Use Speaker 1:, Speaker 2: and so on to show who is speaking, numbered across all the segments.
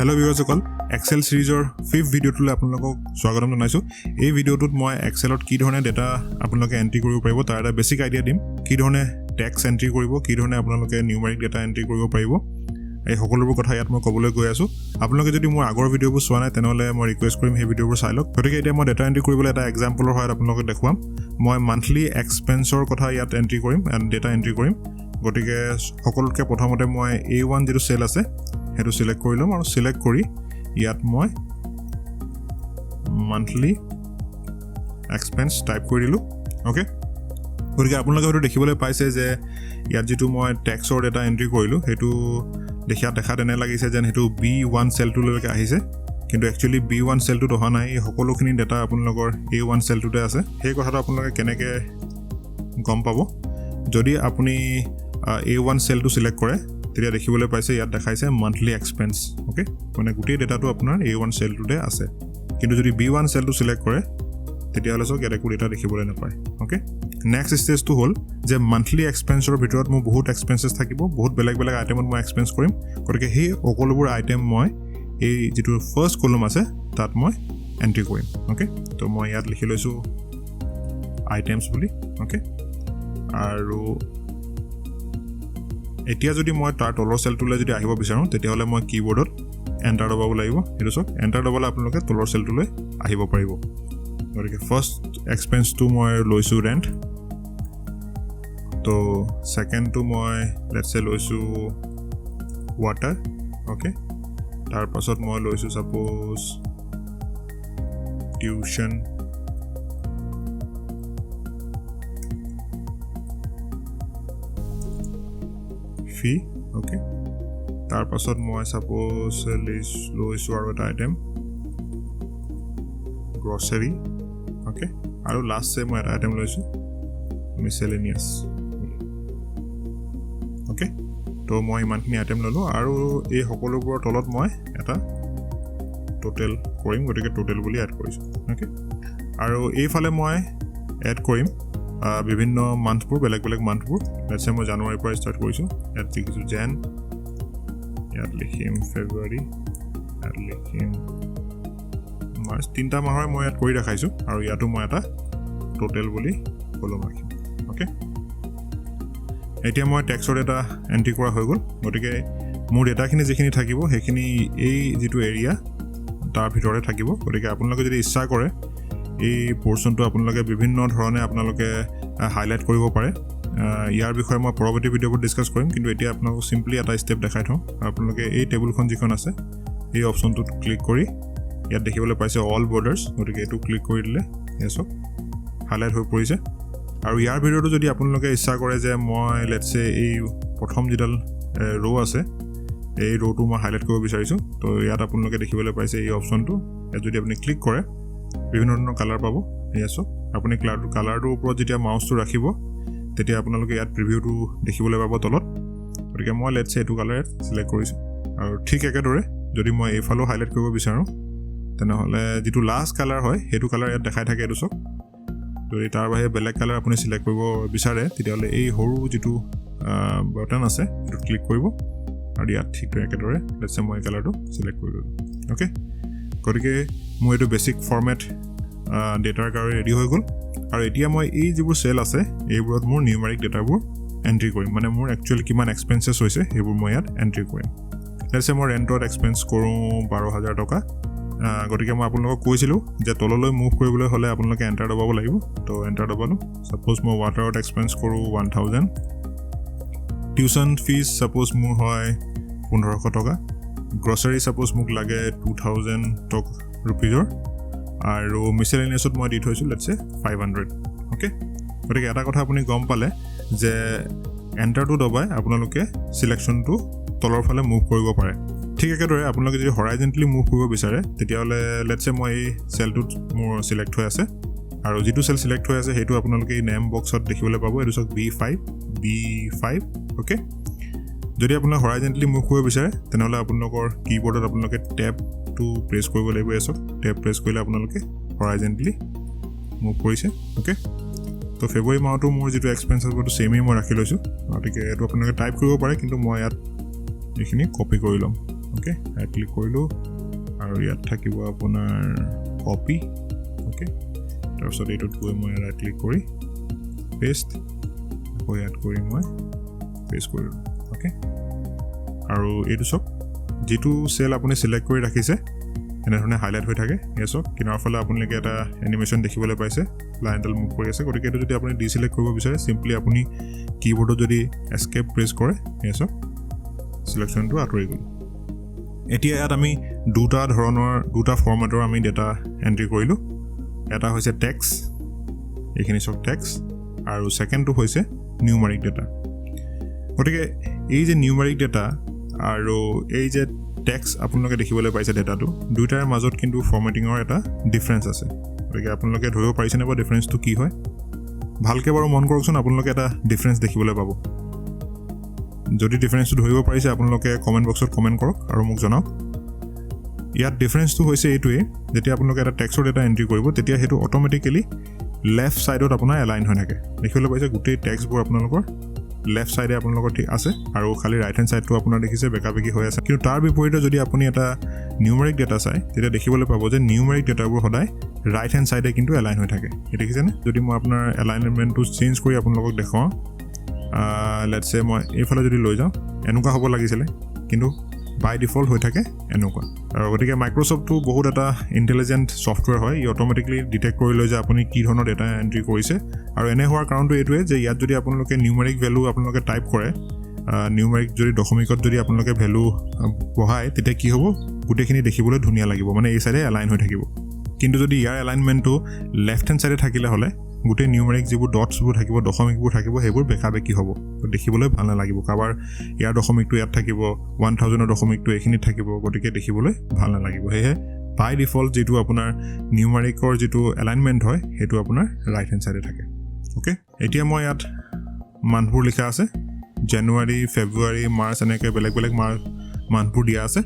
Speaker 1: Hello viewers সকল Excel series-ৰ 5th ভিডিঅ'টোলৈ আপোনালোকক স্বাগতম জনাইছো এই ভিডিঅ'টোত মই Excel-ত কি ধৰণে ডেটা আপোনালোকে এন্ট্ৰি কৰিব পাৰিব তাৰ এটা বেসিক আইডিয়া দিম কি ধৰণে টেক্সট এন্ট্ৰি কৰিব কি ধৰণে আপোনালোকে নিউমেৰিক ডেটা এন্ট্ৰি কৰিব পাৰিব এই সকলোবোৰ কথা ইয়াত মই ক'বলৈ গৈ আছো আপোনালোকে যদি মোৰ আগৰ ভিডিঅ'বোৰ চোৱা নাই তেনেহলে মই ৰিকুৱেষ্ট কৰিম এই ভিডিঅ'বোৰ চাই লওক গতিকে এতিয়া মই ডেটা এন্ট্ৰি কৰিবলৈ এটা এক্সাম্পলৰ হয় আপোনালোকক দেখুৱাম মই মান্থলি এক্সপেন্সৰ কথা ইয়াত এন্ট্ৰি কৰিম এণ্ড ডেটা এন্ট্ৰি কৰিম গতিকে সকলোতকৈ প্ৰথমতে মই A1 যিটো সেল আছে হেতু সিলেক্ট কৰি লম আৰু সিলেক্ট কৰি ইয়াত মই monthly expense টাইপ কৰি দিলো ওকে গতিকে আপোনালোকে হয়তো দেখিবলৈ পাইছে যে ইয়াত যেটো মই টেক্সৰ ডেটা এন্ট্ৰি কৰিলো হেতু দেখা তেনে লাগিছে যেন হেতু B1 সেলটোলৈকে আহিছে কিন্তু একচুয়ালি B1 সেলটো অহা নাই এই সকলোখিনি ডেটা আপোনালোকৰ A1 সেলটোতে আছে সেই কথাটো আপোনালোকে কেনেকৈ গম পাব যদি আপুনি A1 সেলটো সিলেক্ট কৰে তেতিয়া দেখিবলৈ পাইছে ইয়াত দেখাইছে monthly expense ওকে মানে গোটেই ডেটাটো আপোনাৰ A1 সেলটোতে আছে কিন্তু যদি B1 সেলটো সিলেক্ট কৰে তেতিয়া হলে সব ইয়াতে ডেটা দেখিবলৈ নাপায় ওকে নেক্সট স্টেজটো হ'ল যে monthly expenseৰ ভিতৰত মোৰ বহুত এক্সপেন্সেস থাকিব বহুত বেলেগ আইটেমত মই এক্সপেন্স কৰিম গতিকে সেই সকলোবোৰ আইটেম মই এই যেটো ফাৰ্স্ট কলম আছে তাত মই এন্ট্ৰি কৰিম ওকে তো মই ইয়াত লিখি লৈছো আইটেমছ বুলি ওকে আৰু এতিয়া যদি মই তাৰ তলৰ সেলটোলৈ যদি আহিব বিচাৰো তেতিয়া হলে মই কিবোৰ্ডত এন্টাৰ দবাব লাগিব এটো সক এন্টাৰ দবালে আপোনালোকে তলৰ সেলটোলৈ আহিব পাৰিব গতিকে ফাৰ্স্ট এক্সপেন্স টু মই লৈছো ৰেন্ট তো সেকেন্ড টু মই লেটস সে লৈছো ওয়াটাৰ ওকে তাৰ পাছত মই লৈছো সাপোজ টিউশন ফি ওকে তাৰ পাছত মই সাপোজ লৈছো আৰু এটা আইটেম গ্ৰসাৰী ওকে আৰু লাষ্ট সে মই এটা আইটেম লৈছো মিসেলেনিয়াস ওকে তো মই ইমানখিনি আইটেম ললো আৰু এই সকলোবোৰৰ তলত মই এটা টোটাল কৰিম গতিকে টোটাল বুলি এড কৰিছো ওকে আৰু এইফালে মই এড কৰিম বিভিন্ন মান্থবোৰ বেলেগ মান্থবোৰ লেটস সে মই জানুৱাৰীৰ পৰা ষ্টাৰ্ট কৰিছো ইয়াত লিখিছো jan ইয়াত লিখিম ফেব্ৰুৱাৰী ইয়াত লিখিম মাৰ্চ তিনটা মাহৰ মই ইয়াত কৰি দেখাইছো আৰু ইয়াতো মই এটা টোটাল বুলি কলম ৰাখিম ওকে এতিয়া মই টেক্সৰ এটা এন্ট্ৰি কৰা হৈ গল গতিকে মোৰ ডেটাখিনি যেখিনি থাকিব সেইখিনি এই যেটো এৰিয়া তাৰ ভিতৰতে থাকিব গতিকে আপোনালোকে যদি ইচ্ছা কৰে এই পোৰচনটো আপোনালোকে বিভিন্ন ধৰণে আপোনালোকে হাইলাইট কৰিব পাৰে ইয়াৰ বিষয়ে মই পৰৱৰ্তী ভিডিঅ'ত ডিসকাস কৰিম কিন্তু এতিয়া আপোনালোক সিম্পলি এটা ষ্টেপ দেখাই থওঁ আপোনালোকে এই টেবুলখন যিখন আছে এই অপচনটোত ক্লিক কৰি ইয়াত দেখিবলৈ পাইছে অল বৰ্ডাৰ্ছ গতিকে এটো ক্লিক কৰি দিলে এসব হাইলাইট হৈ পৰিছে আৰু ইয়াৰ ভিতৰতো যদি আপোনালোকে ইচ্ছা কৰে যে মই লেটস সে এই প্ৰথম যেডাল ৰো আছে এই ৰোটো মই হাইলাইট কৰিব বিচাৰিছো তো ইয়াত আপোনালোকে দেখিবলৈ পাইছে এই অপচনটো যদি আপুনি ক্লিক কৰে বিভিন্ন ধৰণৰ কালাৰ পাব এসব আপুনি কালাৰটোৰ ওপৰত যেতিয়া মাউসটো ৰাখিব তেতিয়া আপোনালোকে ইয়াত প্ৰিভিউটো দেখিবলৈ পাব তলত গতিকে মই লেটস সে এটো কালাৰ সিলেক্ট কৰিছো আৰু ঠিক একেদৰে যদি মই এইফালো হাইলাইট কৰিব বিচাৰো তেনেহলে যেটো লাষ্ট কালাৰ হয় হেতু কালাৰ ইয়াত দেখাই থাকে এটো সব যদি তাৰ বাহিৰে বেলেগ কালাৰ আপুনি সিলেক্ট কৰিব বিচাৰে তেতিয়াহলে এই হৰু যেটো বাটন আছে এটো ক্লিক কৰিব আৰু ইয়াত ঠিক একেদৰে লেটস সে মই কালাৰটো সিলেক্ট কৰি ললো ওকে গতিকে মই এটো বেসিক ফৰমেট ডেটাৰ কাৰণে ৰেডি হৈ গল আৰু এতিয়া মই এই যিবোৰ সেল আছে এইবোৰত মোৰ নিউমেৰিক ডেটাবোৰ এন্ট্ৰি কৰিম মানে মোৰ একচুয়ালি কিমান এক্সপেন্সেস হৈছে এইবোৰ মই ইয়াত এন্ট্ৰি কৰিম লেটস সে মই ৰেন্টত এক্সপেন্স কৰো 12000 টকা গতিকে মই আপোনালোকক কৈছিলো যে তললৈ মুভ কৰিবলৈ হলে আপোনালোকে এন্টাৰ দবাব লাগিব তো এন্টাৰ দবালো সাপোজ মই ওয়াটাৰত এক্সপেন্স কৰো 1000 টিউশন ফিজ সাপোজ মোৰ হয় 1500 টকা গ্ৰসাৰী সাপোজ মোক লাগে 2000 रुपीजৰ আৰু মিসেলেনিয়াছত মই দি থৈছো লেটস সে 500 ওকে গতিকে এটা কথা আপুনি গম পালে যে এন্টাৰটো দবাই আপোনালোকে সিলেকশনটো তলৰ ফালে মুভ কৰিব পাৰে ঠিক একেদৰে আপোনালোকে যদি হৰাইজন্টেলি মুভ কৰিব বিচাৰে তেতিয়াহলে লেটস সে মই এই সেলটোত মোৰ সিলেক্ট হৈ আছে আৰু যেটো সেল সিলেক্ট হৈ আছে হেতু আপোনালোকে এই নেম বক্সত দেখিবলৈ পাব এটো সক B5 ওকে যদি আপোনালোকে হৰাইজন্টেলি মুভ কৰিব বিচাৰে তেনেহলে আপোনালোকৰ কিবোৰ্ডত আপোনালোকে ট্যাব টু প্ৰেছ কৰিব লাগিব এসব ট্যাব প্ৰেছ কৰিলে আপোনালোকে হৰাইজন্টেলি মুভ কৰিছে ওকে তো ফেব্ৰুৱাৰী মাহটো মোৰ যেটো এক্সপেন্স আছে সেইটো সেমই মই ৰাখি লৈছো গতিকে এটো আপোনালোকে টাইপ কৰিব পাৰে কিন্তু মই ইয়াত এইখিনি কপি কৰি লম ওকে ৰাইট ক্লিক কৰিলোঁ আৰু ইয়াত থাকিব আপোনাৰ কপি ওকে তাৰপিছত এইটোত গৈ মই ৰাইট ক্লিক কৰি পেষ্ট আকৌ ইয়াত কৰি মই পেষ্ট কৰিলোঁ ওকে আৰু এইটো চাওক যিটো চেল আপুনি চিলেক্ট কৰি ৰাখিছে এনেধৰণে হাইলাইট হৈ থাকে এয়া চাওক কিনাৰৰ ফালে আপোনালোকে এটা এনিমেশ্যন দেখিবলৈ পাইছে লাইনডাল মুভ কৰি আছে গতিকে এইটো যদি আপুনি ডিচিলেক্ট কৰিব বিচাৰে চিম্পলি আপুনি কীবৰ্ডত যদি এস্কেপ প্ৰেছ কৰে এয়া চাওক চিলেকশ্যনটো আঁতৰি গ'ল এতিয়া ইয়াত আমি দুটা ফৰ্মেটৰ আমি ডেটা এণ্ট্ৰি কৰিলোঁ এটা হৈছে টেক্স এইখিনি চাওক টেক্স আৰু ছেকেণ্ডটো হৈছে নিউমাৰিক ডেটা গতিকে এই যে নিউমাৰিক ডেটা আৰু এই যে টেক্স আপোনালোকে দেখিবলৈ পাইছে ডেটাটো দুইটাৰ মাজত কিন্তু ফৰ্মেটিঙৰ এটা ডিফাৰেঞ্চ আছে গতিকে আপোনালোকে ধৰিব পাৰিছেনে বা ডিফাৰেঞ্চটো কি হয় ভালকৈ বাৰু মন কৰকচোন আপোনালোকে এটা ডিফাৰেঞ্চ দেখিবলৈ পাব যদি ডিফাৰেঞ্চটো ধৰিব পাৰিছে আপোনালোকে কমেণ্ট বক্সত কমেণ্ট কৰক আৰু মোক জনাওক ইয়াত ডিফাৰেঞ্চটো হৈছে এইটোৱে যেতিয়া আপোনালোকে এটা টেক্সৰ ডেটা এণ্ট্ৰি কৰিব তেতিয়া সেইটো অট'মেটিকেলি লেফ্ট ছাইডত আপোনাৰ এলাইন হৈ থাকে দেখিবলৈ পাইছে গোটেই টেক্সবোৰ আপোনালোকৰ লেফ্ট ছাইডে আপোনালোকৰ ঠিক আছে আৰু খালি ৰাইট হেণ্ড ছাইডটো আপোনাৰ দেখিছে বেকাবেকি হৈ আছে কিন্তু তাৰ বিপৰীতে যদি আপুনি এটা নিউমেৰিক ডেটা চাই তেতিয়া দেখিবলৈ পাব যে নিউমেৰিক ডেটাবোৰ সদায় ৰাইট হেণ্ড ছাইডে কিন্তু এলাইন হৈ থাকে এই দেখিছেনে যদি মই আপোনাৰ এলাইনমেণ্টটো চেঞ্জ কৰি আপোনালোকক দেখুৱাওঁ লেটছ চে মই এইফালে যদি লৈ যাওঁ এনেকুৱা হ'ব লাগিছিলে কিন্তু বাই ডিফল্ট হৈ থাকে এনেকুৱা আৰু গতিকে মাইক্ৰ'ছফ্টটো বহুত এটা ইণ্টেলিজেণ্ট ছফ্টৱেৰ হয় ই অট'মেটিকলি ডিটেক্ট কৰি লৈ যে আপুনি কি ধৰণৰ ডেটা এণ্ট্ৰি কৰিছে আৰু এনে হোৱাৰ কাৰণটো এইটোৱে যে ইয়াত যদি আপোনালোকে নিউমেৰিক ভেলু আপোনালোকে টাইপ কৰে নিউমেৰিক যদি দশমিকত যদি আপোনালোকে ভেলু বহায় তেতিয়া কি হ'ব গোটেইখিনি দেখিবলৈ ধুনীয়া লাগিব মানে এই চাইডে এলাইন হৈ থাকিব কিন্তু যদি ইয়াৰ এলাইনমেণ্টটো লেফ্ট হেণ্ড চাইডে থাকিলে হ'লে গোটেই নিউমেৰিক যিবোৰ ডটছবোৰ থাকিব দশমিকবোৰ থাকিব সেইবোৰ বেকাবেকি হ'ব দেখিবলৈ ভাল নালাগিব কাৰোবাৰ ইয়াৰ দশমিকটো ইয়াত থাকিব 1000ৰ দশমিকটো এইখিনিত থাকিব গতিকে দেখিবলৈ ভাল নালাগিব সেয়েহে বাই ডিফল্ট যিটো আপোনাৰ নিউমেৰিকৰ যিটো এলাইনমেণ্ট হয় সেইটো আপোনাৰ ৰাইট হেণ্ড চাইডে থাকে ওকে এতিয়া মই ইয়াত মান্থবোৰ লিখা আছে জানুৱাৰী ফেব্ৰুৱাৰী মাৰ্চ এনেকৈ বেলেগ বেলেগ মান্থবোৰ দিয়া আছে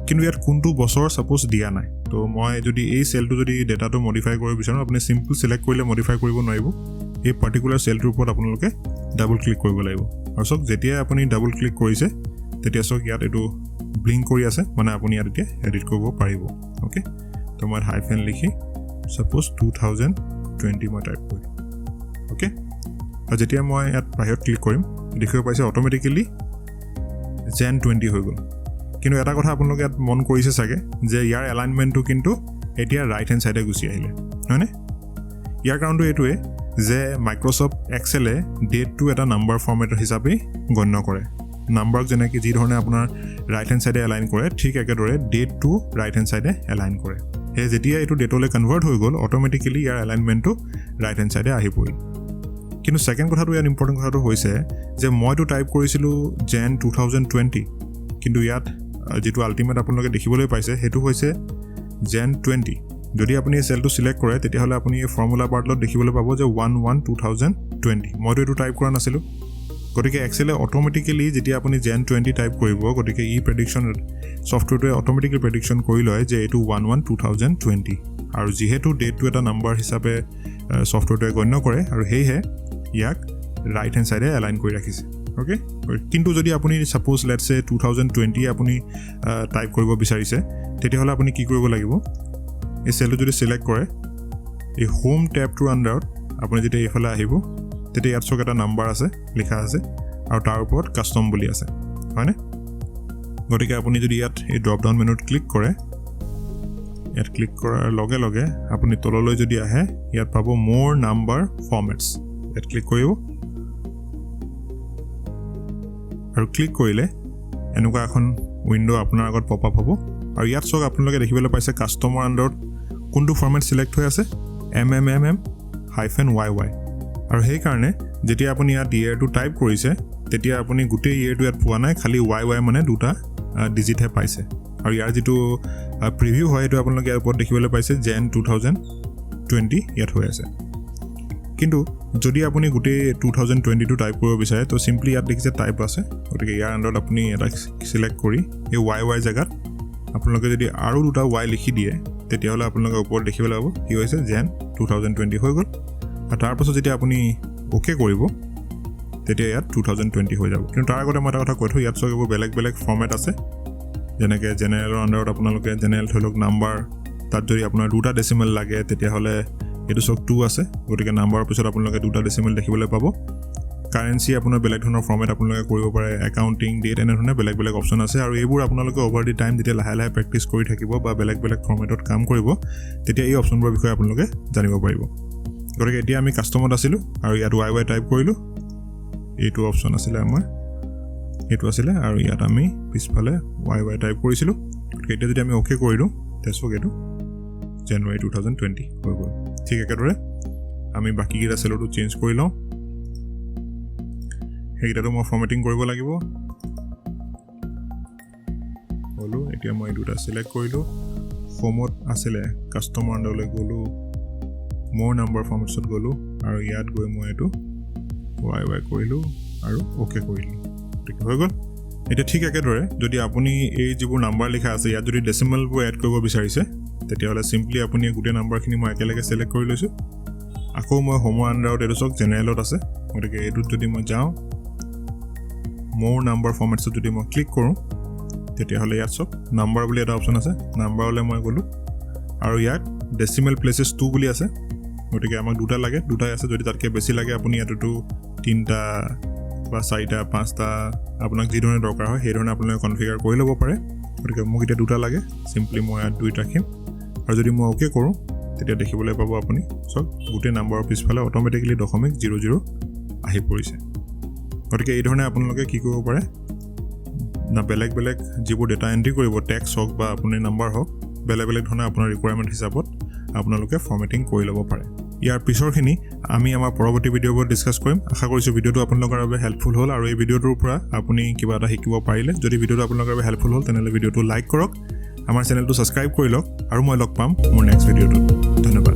Speaker 1: কিন্তু ইয়াত কোনটো বছৰ ছাপ'জ দিয়া নাই তো মই যদি এই চেলটো যদি ডেটাটো মডিফাই কৰিব বিচাৰোঁ আপুনি চিম্পল চিলেক্ট কৰিলে মডিফাই কৰিব নোৱাৰিব এই পাৰ্টিকুলাৰ চেলটোৰ ওপৰত আপোনালোকে ডাবল ক্লিক কৰিব লাগিব আৰু চাওক যেতিয়া আপুনি ডাবল ক্লিক কৰিছে তেতিয়া চাওক ইয়াত এইটো ব্লিংক কৰি আছে মানে আপুনি ইয়াত এতিয়া এডিট কৰিব পাৰিব অ'কে তো মই হাইফেন লিখি ছাপ'জ 2020 মই টাইপ কৰিম অ'কে আৰু যেতিয়া মই ইয়াত বাহিৰত ক্লিক কৰিম দেখিব পাইছে অট'মেটিকেলি Jan 20 হৈ গ'ল কিন্তু এটা কথা আপোনালোকে ইয়াত মন কৰিছে চাগে যে ইয়াৰ এলাইনমেণ্টটো কিন্তু এতিয়া ৰাইট হেণ্ড চাইডে গুচি আহিলে হয়নে ইয়াৰ কাৰণটো এইটোৱে যে মাইক্ৰ'ছফ্ট এক্সেলে ডেটটো এটা নাম্বাৰ ফৰ্মেট হিচাপে গণ্য কৰে নাম্বাৰক যেনেকৈ যি ধৰণে আপোনাৰ ৰাইট হেণ্ড চাইডে এলাইন কৰে ঠিক একেদৰে ডেটটো ৰাইট হেণ্ড চাইডে এলাইন কৰে সেয়ে যেতিয়া এইটো ডেটলৈ কনভাৰ্ট হৈ গ'ল অট'মেটিকেলি ইয়াৰ এলাইনমেণ্টটো ৰাইট হেণ্ড চাইডে আহি পৰিল কিন্তু ছেকেণ্ড কথাটো ইয়াত ইম্পৰ্টেণ্ট কথাটো হৈছে যে মইতো টাইপ কৰিছিলোঁ Jan 2020 কিন্তু ইয়াত যিটো আল্টিমেট আপোনালোকে দেখিবলৈ পাইছে সেইটো হৈছে Jan 20 যদি আপুনি এই চেলটো চিলেক্ট কৰে তেতিয়াহ'লে আপুনি এই ফৰ্মুলা পাৰ্টত দেখিবলৈ পাব যে 1/1/2020 মইতো এইটো টাইপ কৰা নাছিলোঁ গতিকে এক্সেলে অট'মেটিকেলি যেতিয়া আপুনি Jan 20 টাইপ কৰিব গতিকে ই প্ৰেডিকশ্যন ছফ্টৱেৰটোৱে অট'মেটিকেলি প্ৰেডিকশ্যন কৰি লয় যে এইটো 1/1/2020 আৰু যিহেতু ডেটটো এটা নাম্বাৰ হিচাপে ছফ্টৱেৰটোৱে গণ্য কৰে আৰু সেয়েহে ইয়াক ৰাইট হেণ্ড চাইডে এলাইন কৰি ৰাখিছে অ'কে কিন্তু যদি আপুনি ছাপ'জ লেটছ চে 2020 আপুনি টাইপ কৰিব বিচাৰিছে তেতিয়াহ'লে আপুনি কি কৰিব লাগিব এই চেলটো যদি চিলেক্ট কৰে এই হোম টেবটোৰ আণ্ডাৰত আপুনি যেতিয়া এইফালে আহিব তেতিয়া ইয়াত চাওক এটা নাম্বাৰ আছে লিখা আছে আৰু তাৰ ওপৰত কাষ্টম বুলি আছে হয়নে গতিকে আপুনি যদি ইয়াত এই ড্ৰপ ডাউন মেনুত ক্লিক কৰে ইয়াত ক্লিক কৰাৰ লগে লগে আপুনি তললৈ যদি আহে ইয়াত পাব মোৰ নাম্বাৰ ফৰ্মেটছ ইয়াত ক্লিক কৰিব আৰু ক্লিক কৰিলে এনেকুৱা এখন উইণ্ড' আপোনাৰ আগত পপ আপ হ'ব আৰু ইয়াত চাওক আপোনালোকে দেখিবলৈ পাইছে কাষ্টমৰ আণ্ডাৰত কোনটো ফৰ্মেট চিলেক্ট হৈ আছে MMMM-YY আৰু সেইকাৰণে যেতিয়া আপুনি ইয়াত ইয়েৰটো টাইপ কৰিছে তেতিয়া আপুনি গোটেই ইয়েৰটো ইয়াত পোৱা নাই খালি YY মানে দুটা ডিজিটহে পাইছে আৰু ইয়াৰ যিটো প্ৰিভিউ হয় সেইটো আপোনালোকে ইয়াৰ ওপৰত দেখিবলৈ পাইছে Jan 2020 ইয়াত হৈ আছে কিন্তু যদি আপুনি গোটেই 2020টো টাইপ কৰিব বিচাৰে তো চিম্পলি ইয়াত দেখিছে টাইপ আছে গতিকে ইয়াৰ আণ্ডাৰত আপুনি এটা চিলেক্ট কৰি এই YY জেগাত আপোনালোকে যদি আৰু দুটা Y লিখি দিয়ে তেতিয়াহ'লে আপোনালোকে ওপৰত দেখিবলৈ পাব কি হৈছে Jan 2020 হৈ গ'ল আৰু তাৰপাছত যেতিয়া আপুনি অ'কে কৰিব তেতিয়া ইয়াত 2020 হৈ যাব কিন্তু তাৰ আগতে মই এটা কথা কৈ থওঁ ইয়াত চাওক এইবোৰ বেলেগ বেলেগ ফৰ্মেট আছে যেনেকৈ জেনেৰেলৰ আণ্ডাৰত আপোনালোকে জেনেৰেল ধৰি লওক নাম্বাৰ তাত যদি আপোনাৰ দুটা ডেচিমেল লাগে তেতিয়াহ'লে এইটো চক 2 আছে গতিকে নাম্বাৰৰ পিছত আপোনালোকে দুটা ডেচিমেল দেখিবলৈ পাব কাৰেন্সি আপোনাৰ বেলেগ ধৰণৰ ফৰ্মেট আপোনালোকে কৰিব পাৰে একাউণ্টিং ডেট এনেধৰণে বেলেগ বেলেগ অপশ্যন আছে আৰু এইবোৰ আপোনালোকে অভাৰ দি টাইম যেতিয়া লাহে লাহে প্ৰেক্টিচ কৰি থাকিব বা বেলেগ বেলেগ ফৰ্মেটত কাম কৰিব তেতিয়া এই অপশ্যনবোৰৰ বিষয়ে আপোনালোকে জানিব পাৰিব গতিকে এতিয়া আমি কাষ্টমত আছিলোঁ আৰু ইয়াত YY টাইপ কৰিলোঁ এইটো অপশ্যন আছিলে আমাৰ এইটো আছিলে আৰু ইয়াত আমি পিছফালে YY টাইপ কৰিছিলোঁ গতিকে এতিয়া যদি আমি অ'কে কৰি দিওঁ তেচক এইটো জানুৱাৰী 2020 হৈ গ'ল ঠিক একেদৰে আমি বাকীকেইটা চেলতো চেঞ্জ কৰি লওঁ সেইকেইটাতো মই ফৰ্মেটিং কৰিব লাগিব হ'লো এতিয়া মই দুটা চিলেক্ট কৰিলোঁ হোমত আছিলে কাষ্টমাৰ আণ্ডাৰলৈ গ'লোঁ মোৰ নাম্বাৰ ফৰ্মেটছত গ'লোঁ আৰু ইয়াত গৈ মই এইটো YY কৰিলোঁ আৰু অ'কে কৰিলোঁ ঠিক হৈ গ'ল এতিয়া ঠিক একেদৰে যদি আপুনি এই যিবোৰ নাম্বাৰ লিখা আছে ইয়াত যদি ডেচিমেলবোৰ এড কৰিব বিচাৰিছে তেতিয়াহ'লে চিম্পলি আপুনি গোটেই নাম্বাৰখিনি মই একেলগে চিলেক্ট কৰি লৈছোঁ আকৌ মই হোমৰ আণ্ডাৰত এইটো চাওক জেনেৰেলত আছে গতিকে এইটোত যদি মই যাওঁ মোৰ নাম্বাৰ ফৰ্মেটছত যদি মই ক্লিক কৰোঁ তেতিয়াহ'লে ইয়াত চাওক নাম্বাৰ বুলি এটা অপশ্যন আছে নাম্বাৰলৈ মই গ'লোঁ আৰু ইয়াত ডেচিমেল প্লেচেছ 2 বুলি আছে গতিকে আমাক দুটা লাগে দুটাই আছে যদি তাতকৈ বেছি লাগে আপুনি ইয়াততো 3টা বা 4টা 5টা আপোনাক যিধৰণে দৰকাৰ হয় সেইধৰণে আপোনালোকে কনফিগাৰ কৰি ল'ব পাৰে গতিকে মোক এতিয়া দুটা লাগে চিম্পলি মই ইয়াত 2 ৰাখিম আৰু যদি মই অ'কে কৰোঁ তেতিয়া দেখিবলৈ পাব আপুনি চাওক গোটেই নাম্বাৰৰ পিছফালে অট'মেটিকেলি 0.00 আহি পৰিছে গতিকে এই ধৰণে আপোনালোকে কি কৰিব পাৰে না বেলেগ বেলেগ যিবোৰ ডেটা এণ্ট্ৰি কৰিব টেক্স হওক বা আপুনি নাম্বাৰ হওক বেলেগ বেলেগ ধৰণে আপোনাৰ ৰিকুৱাৰমেণ্ট হিচাপত আপোনালোকে ফৰ্মেটিং কৰি ল'ব পাৰে ইয়াৰ পিছৰখিনি আমি আমাৰ পৰৱৰ্তী ভিডিঅ'বোৰত ডিছকাছ কৰিম আশা কৰিছোঁ ভিডিঅ'টো আপোনালোকৰ বাবে হেল্পফুল হ'ল আৰু এই ভিডিঅ'টোৰ পৰা আপুনি কিবা এটা শিকিব পাৰিলে যদি ভিডিঅ'টো আপোনালোকৰ বাবে হেল্পফুল হ'ল তেনেহ'লে ভিডিঅ'টো লাইক কৰক আমাৰ চেনেলটো ছাবস্ক্ৰাইব কৰি লওক আৰু মই লগ পাম মোৰ নেক্সট ভিডিঅ'টোত ধন্যবাদ